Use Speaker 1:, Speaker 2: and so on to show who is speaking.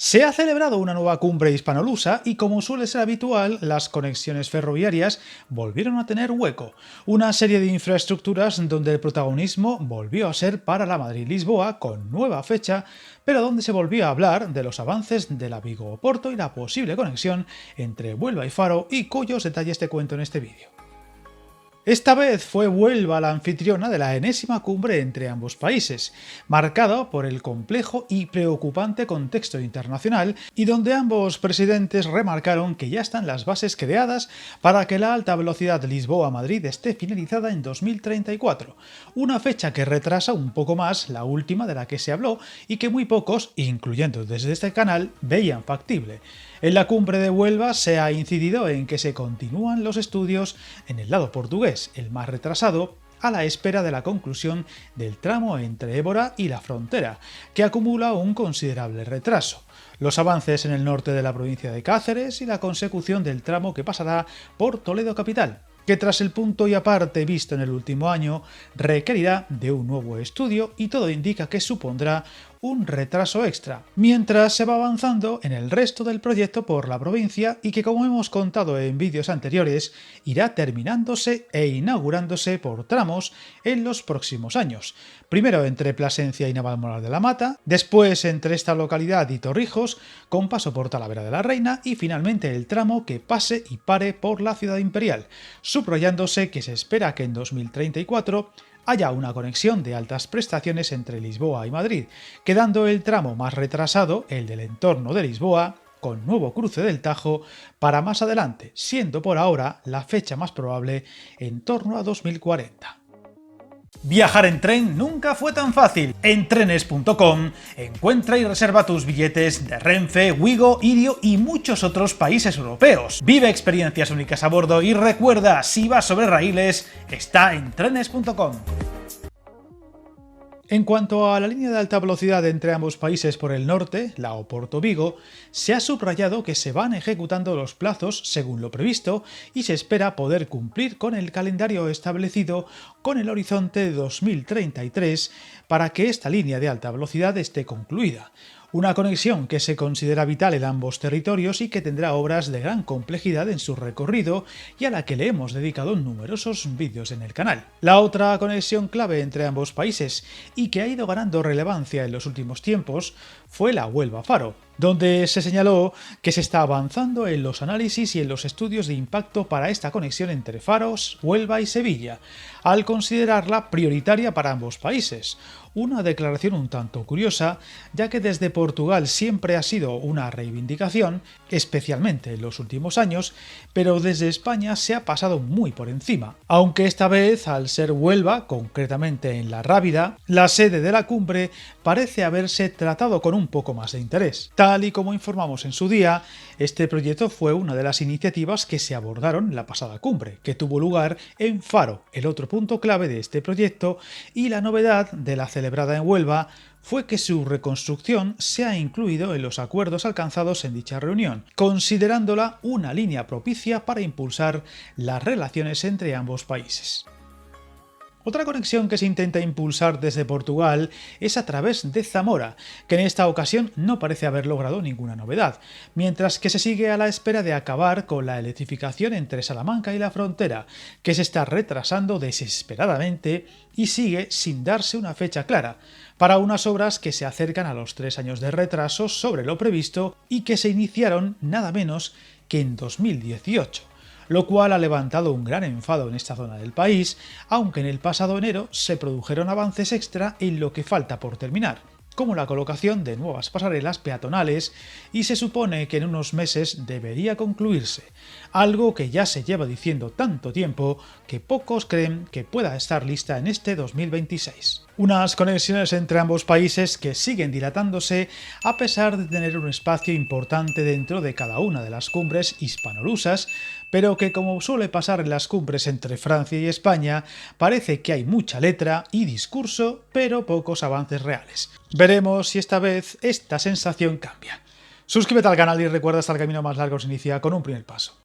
Speaker 1: Se ha celebrado una nueva cumbre hispanolusa y, como suele ser habitual, las conexiones ferroviarias volvieron a tener hueco. Una serie de infraestructuras donde el protagonismo volvió a ser para la Madrid-Lisboa con nueva fecha, pero donde se volvió a hablar de los avances de la Vigo-Oporto y la posible conexión entre Huelva y Faro, y cuyos detalles te cuento en este vídeo. Esta vez fue Huelva la anfitriona de la enésima cumbre entre ambos países, marcada por el complejo y preocupante contexto internacional, y donde ambos presidentes remarcaron que ya están las bases creadas para que la alta velocidad Lisboa-Madrid esté finalizada en 2034, una fecha que retrasa un poco más la última de la que se habló y que muy pocos, incluyendo desde este canal, veían factible. En la cumbre de Huelva se ha incidido en que se continúan los estudios en el lado portugués, el más retrasado, a la espera de la conclusión del tramo entre Évora y la frontera, que acumula un considerable retraso, los avances en el norte de la provincia de Cáceres y la consecución del tramo que pasará por Toledo capital, que tras el punto y aparte visto en el último año requerirá de un nuevo estudio, y todo indica que supondrá un retraso extra, mientras se va avanzando en el resto del proyecto por la provincia y que, como hemos contado en vídeos anteriores, irá terminándose e inaugurándose por tramos en los próximos años. Primero entre Plasencia y Navalmoral de la Mata, después entre esta localidad y Torrijos, con paso por Talavera de la Reina, y finalmente el tramo que pase y pare por la Ciudad Imperial, subrayándose que se espera que en 2034 haya una conexión de altas prestaciones entre Lisboa y Madrid, quedando el tramo más retrasado, el del entorno de Lisboa, con nuevo cruce del Tajo, para más adelante, siendo por ahora la fecha más probable en torno a 2040. Viajar en tren nunca fue tan fácil. En trenes.com encuentra y reserva tus billetes de Renfe, Wigo, Irio y muchos otros países europeos. Vive experiencias únicas a bordo y recuerda, si vas sobre raíles, está en trenes.com. En cuanto a la línea de alta velocidad entre ambos países por el norte, la Oporto-Vigo, se ha subrayado que se van ejecutando los plazos según lo previsto y se espera poder cumplir con el calendario establecido con el horizonte de 2033 para que esta línea de alta velocidad esté concluida. Una conexión que se considera vital en ambos territorios y que tendrá obras de gran complejidad en su recorrido y a la que le hemos dedicado numerosos vídeos en el canal. La otra conexión clave entre ambos países y que ha ido ganando relevancia en los últimos tiempos fue la Huelva-Faro, donde se señaló que se está avanzando en los análisis y en los estudios de impacto para esta conexión entre Faros, Huelva y Sevilla, al considerarla prioritaria para ambos países. Una declaración un tanto curiosa, ya que desde Portugal siempre ha sido una reivindicación, especialmente en los últimos años, pero desde España se ha pasado muy por encima, aunque esta vez, al ser Huelva, concretamente en La Rábida, la sede de la cumbre, parece haberse tratado con un poco más de interés. Tal y como informamos en su día, este proyecto fue una de las iniciativas que se abordaron en la pasada cumbre, que tuvo lugar en Faro, el otro punto clave de este proyecto, y la novedad de la celebrada en Huelva fue que su reconstrucción se ha incluido en los acuerdos alcanzados en dicha reunión, considerándola una línea propicia para impulsar las relaciones entre ambos países. Otra conexión que se intenta impulsar desde Portugal es a través de Zamora, que en esta ocasión no parece haber logrado ninguna novedad, mientras que se sigue a la espera de acabar con la electrificación entre Salamanca y la frontera, que se está retrasando desesperadamente y sigue sin darse una fecha clara, para unas obras que se acercan a los 3 años de retraso sobre lo previsto y que se iniciaron nada menos que en 2018. Lo cual ha levantado un gran enfado en esta zona del país, aunque en el pasado enero se produjeron avances extra en lo que falta por terminar, como la colocación de nuevas pasarelas peatonales, y se supone que en unos meses debería concluirse, algo que ya se lleva diciendo tanto tiempo que pocos creen que pueda estar lista en este 2026. Unas conexiones entre ambos países que siguen dilatándose a pesar de tener un espacio importante dentro de cada una de las cumbres hispanolusas, pero que, como suele pasar en las cumbres entre Francia y España, parece que hay mucha letra y discurso, pero pocos avances reales. Veremos si esta vez esta sensación cambia. Suscríbete al canal y recuerda que el camino más largo se inicia con un primer paso.